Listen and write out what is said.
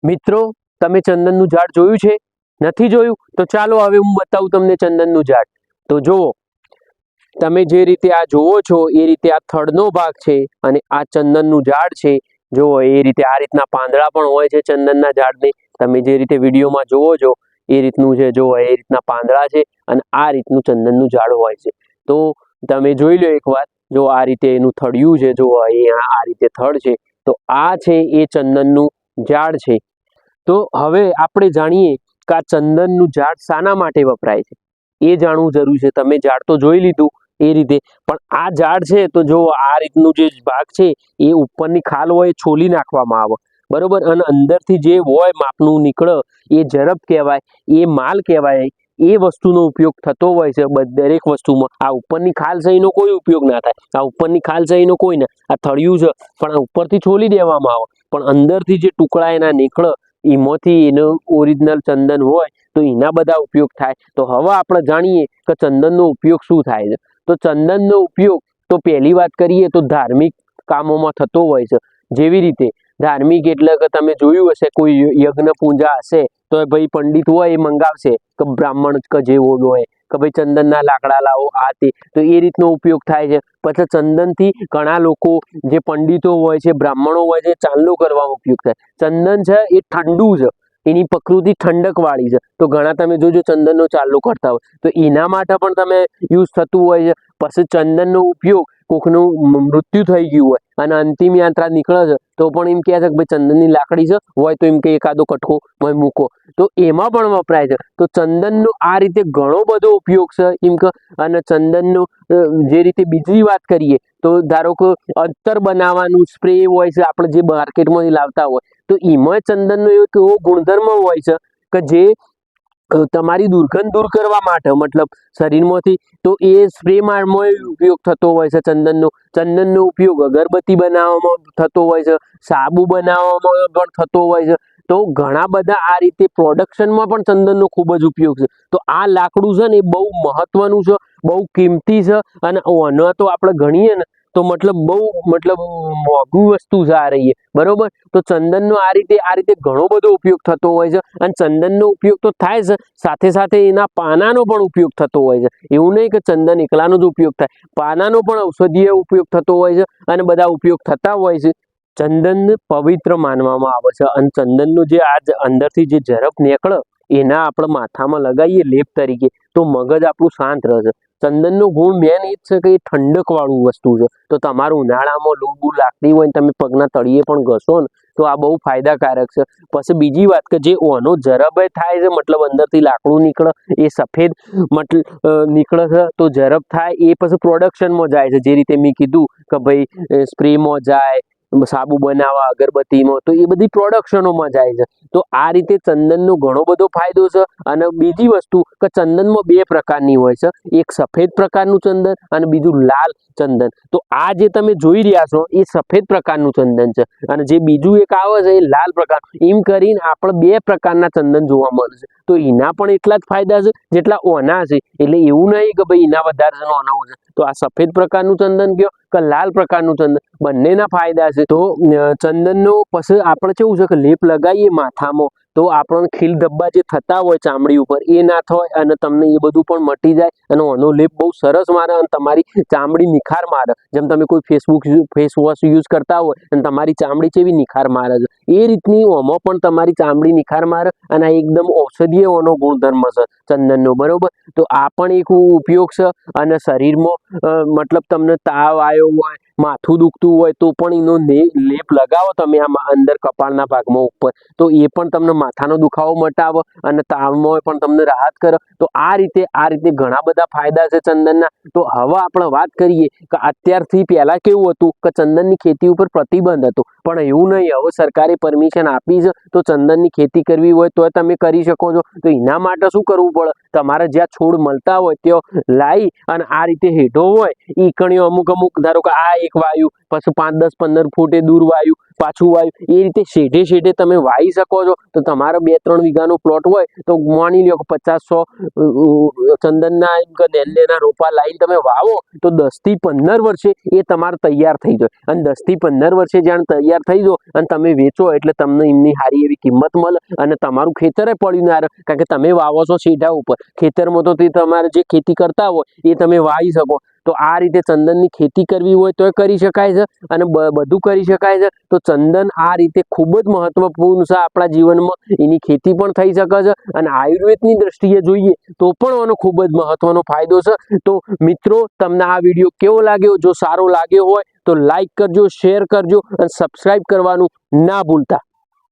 મિત્રો, તમે ચંદનનું ઝાડ જોયું છે? નથી જોયું તો ચાલો હવે હું બતાવું તમને ચંદનનું ઝાડ. તો જુઓ, તમે જે રીતે આ જોવો છો એ રીતે આ થડનો ભાગ છે અને આ ચંદનનું ઝાડ છે. જુઓ, એ રીતે આ રીતના પાંદડા પણ હોય છે ચંદનના ઝાડને. તમે જે રીતે વિડીયોમાં જોવો છો એ રીતનું છે. જુઓ, એ રીતના પાંદડા છે અને આ રીતનું ચંદનનું ઝાડ હોય છે. તો તમે જોઈ લો એકવાર. જો આ રીતે એનું થડિયું છે. જુઓ, અહીંયા આ રીતે થડ છે. તો આ છે એ ચંદનનું ઝાડ છે. તો હવે આપણે જાણીએ કે આ ચંદનનું ઝાડ શાના માટે વપરાય છે. એ જાણવું જરૂરી છે. તમે ઝાડ તો જોઈ લીધું એ રીતે, પણ આ ઝાડ છે તો જો આ રીતનું જે ભાગ છે એ ઉપરની ખાલ હોય એ છોલી નાખવામાં આવે, બરોબર. અને અંદરથી જે હોય માપનું નીકળે એ ઝડપ કહેવાય, એ માલ કહેવાય. એ વસ્તુનો ઉપયોગ થતો હોય છે દરેક વસ્તુમાં. આ ઉપરની ખાલ છે એનો કોઈ ઉપયોગ ના થાય. આ ઉપરની ખાલ છે એનો કોઈ ના, આ થળિયું છે પણ આ ઉપરથી છોલી દેવામાં આવે, પણ અંદરથી જે ટુકડા એના નીકળે એમાંથી એનું ઓરિજિનલ ચંદન હોય તો એના બધા ઉપયોગ થાય. તો હવે આપણે જાણીએ કે ચંદનનો ઉપયોગ શું થાય છે. તો ચંદનનો ઉપયોગ તો પહેલી વાત કરીએ તો ધાર્મિક કામોમાં થતો હોય છે. જેવી રીતે ધાર્મિક એટલે કે તમે જોયું હશે કોઈ યજ્ઞ પૂજા હશે તો ભાઈ પંડિત હોય એ મંગાવશે કે બ્રાહ્મણ કે જેવો હોય કે ભાઈ ચંદનના લાકડા લાવો, આ તે. તો એ રીતનો ઉપયોગ થાય છે. પછી ચંદનથી ઘણા લોકો જે પંડિતો હોય છે, બ્રાહ્મણો હોય છે, ચાંદલો કરવામાં ઉપયોગ થાય. ચંદન છે એ ઠંડુ છે, એની પ્રકૃતિ ઠંડક વાળી છે. તો ઘણા તમે જોજો ચંદનનો ચાંદલો કરતા હોય તો એના માટે પણ તમે યુઝ થતું હોય છે. પછી ચંદનનો ઉપયોગ કોકનું મૃત્યુ થઈ ગયું હોય અને અંતિમ યાત્રા નીકળે છે તો પણ એમ કહે છે કે ભાઈ ચંદનની લાકડી છે હોય તો એમ કે એકાદો કટકો મૂકો, તો એમાં પણ વપરાય છે. તો ચંદનનો આ રીતે ઘણો બધો ઉપયોગ છે એમ કે. અને ચંદનનો જે રીતે બીજી વાત કરીએ તો ધારો કે અત્તર બનાવવાનું સ્પ્રે હોય છે આપણે જે માર્કેટમાંથી લાવતા હોય, તો એમાં ચંદનનો એક એવો ગુણધર્મ હોય છે કે જે તમારી દુર્ગંધ દૂર કરવા માટે, મતલબ શરીરમાંથી, તો એ સ્પ્રેમાં ઉપયોગ થતો હોય છે ચંદનનો. ચંદનનો ઉપયોગ અગરબત્તી બનાવવામાં થતો હોય છે, સાબુ બનાવવામાં પણ થતો હોય છે. તો ઘણા બધા આ રીતે પ્રોડક્શનમાં પણ ચંદનનો ખૂબ જ ઉપયોગ છે. તો આ લાકડું છે ને એ બહુ મહત્વનું છે, બહુ કિંમતી છે. અને આનો તો આપણે ગણીએ ને તો મતલબ મોંઘું વસ્તુ છે આ રહીએ, બરોબર. તો ચંદનનો આ રીતે ઘણો બધો ઉપયોગ થતો હોય છે. અને ચંદનનો ઉપયોગ તો થાય છે, સાથે સાથે એના પાનાનો પણ ઉપયોગ થતો હોય છે. એવું નહીં કે ચંદન એકલાનો જ ઉપયોગ થાય, પાનાનો પણ ઔષધીય ઉપયોગ થતો હોય છે અને બધા ઉપયોગ થતા હોય છે. ચંદન પવિત્ર માનવામાં આવે છે અને ચંદનનું જે આ અંદરથી જે ઝડપ નીકળે એના આપણે માથામાં લગાવીએ લેપ તરીકે તો મગજ આપણું શાંત રહે છે. ચંદનનો ગુણ મેન એ જ છે કે એ ઠંડક વાળું વસ્તુ છે. તો તમારું ઉનાળામાં લૂ બૂ લાગતી હોય ને તમે પગના તળિયે પણ ઘસો ને તો આ બહુ ફાયદાકારક છે. પછી બીજી વાત કે જે ઓનો ઝડપ થાય છે, મતલબ અંદરથી લાકડું નીકળે એ સફેદ મતલબ નીકળે છે તો ઝડપ થાય એ પછી પ્રોડક્શનમાં જાય છે. જે રીતે મેં કીધું કે ભાઈ સ્પ્રેમાં જાય, સાબુ બનાવવા, અગરબત્તીમાં, તો એ બધી પ્રોડક્શનોમાં જાય છે. તો આ રીતે ચંદનનો ઘણો બધો ફાયદો છે. અને બીજી વસ્તુ કે ચંદનમાં બે પ્રકારની હોય છે, એક સફેદ પ્રકારનું ચંદન અને બીજું લાલ ચંદન. તો આ જે તમે જોઈ રહ્યા છો એ સફેદ પ્રકારનું ચંદન છે અને જે બીજું એક આવે છે એ લાલ પ્રકાર. એમ કરીને આપણે બે પ્રકારના ચંદન જોવા મળે છે. તો એના પણ એટલા જ ફાયદા છે જેટલા ઓના છે. એટલે એવું નહીં કે ભાઈ એના વધારે છે ઓના ઓછા. તો આ સફેદ પ્રકારનું ચંદન કયો કે લાલ પ્રકારનું ચંદન, બંનેના ફાયદા છે. તો ચંદનનો પછી આપણે કેવું છે કે લેપ લગાવીએ માથામાં તો આપણને ખીલ ધબ્બા જે થતા હોય ચામડી ઉપર એ ના થાય અને તમને એ બધું પણ મટી જાય. અને આનો લેપ બહુ સરસ મારે અને તમારી ચામડી નિખાર મારે. જેમ તમે કોઈ ફેસ વોશ યુઝ કરતા હોય અને તમારી ચામડી કેવી નિખાર મારે છે, એ રીતની ઓમાં પણ તમારી ચામડી નિખાર મારે. અને આ એકદમ ઔષધીય ઓનો ગુણધર્મ છે ચંદનનો, બરોબર. તો આ પણ એક ઉપયોગ છે. અને શરીરમાં મતલબ તમને તાવ આવ્યો હોય, માથું દુખતું હોય તો પણ એનો લેપ લગાવો તમે આમાં અંદર કપાળના ભાગમાં ઉપર, તો એ પણ તમને માથાનો દુખાવો મટાવે અને તાવમાં પણ તમને રાહત કરે. તો આ રીતે ઘણા બધા ફાયદા છે ચંદનના. તો હવે આપણે વાત કરીએ કે અત્યારથી પહેલા કેવું હતું કે ચંદનની ખેતી ઉપર પ્રતિબંધ હતો, પણ એવું નહીં. હવે સરકારે પરમિશન આપી છે તો ચંદનની ખેતી કરવી હોય તો તમે કરી શકો છો. તો એના માટે શું કરવું પડે, તમારે જ્યાં છોડ મળતા હોય ત્યાં લાવી અને આ રીતે હેઠો હોય ઈ કણીઓ અમુક ધારો કે આ એક વાયુ, પછી 5, 10, 15 ફૂટે દૂર વાયુ, પાછું વાવ્યું, એ રીતે શેઢે શેઢે તમે વાવી શકો છો. તો તમારો 2-3 વીઘાનો પ્લોટ હોય તો માની લો કે 50-100 ચંદનના નેલ્લેના રોપા લાવીને તમે વાવો તો 10 થી 15 વર્ષે એ તમારે તૈયાર થઈ જાય. અને 10 થી 15 વર્ષે જાણ તૈયાર થઈ જાય અને તમે વેચો એટલે તમને એમની સારી એવી કિંમત મળે અને તમારું ખેતરે પડ્યું ના રહે, કારણ કે તમે વાવો છો શેઢા ઉપર. ખેતરમાં તો તે તમારે જે ખેતી કરતા હોય એ તમે વાવી શકો. તો આ રીતે ચંદનની ખેતી કરવી હોય તો કરી શકાય છે અને બધું કરી શકાય છે. તો ચંદન આ રીતે ખૂબ જ મહત્વપૂર્ણ છે આપણા જીવનમાં. એની ખેતી પણ થઈ શકે છે અને આયુર્વેદની દ્રષ્ટિએ જોઈએ તો પણ એનો ખૂબ જ મહત્વનો ફાયદો છે. તો મિત્રો, તમને આ વિડીયો કેવો લાગ્યો? જો સારો લાગ્યો હોય તો લાઈક કરજો, શેર કરજો અને સબસ્ક્રાઈબ કરવાનું ના ભૂલતા.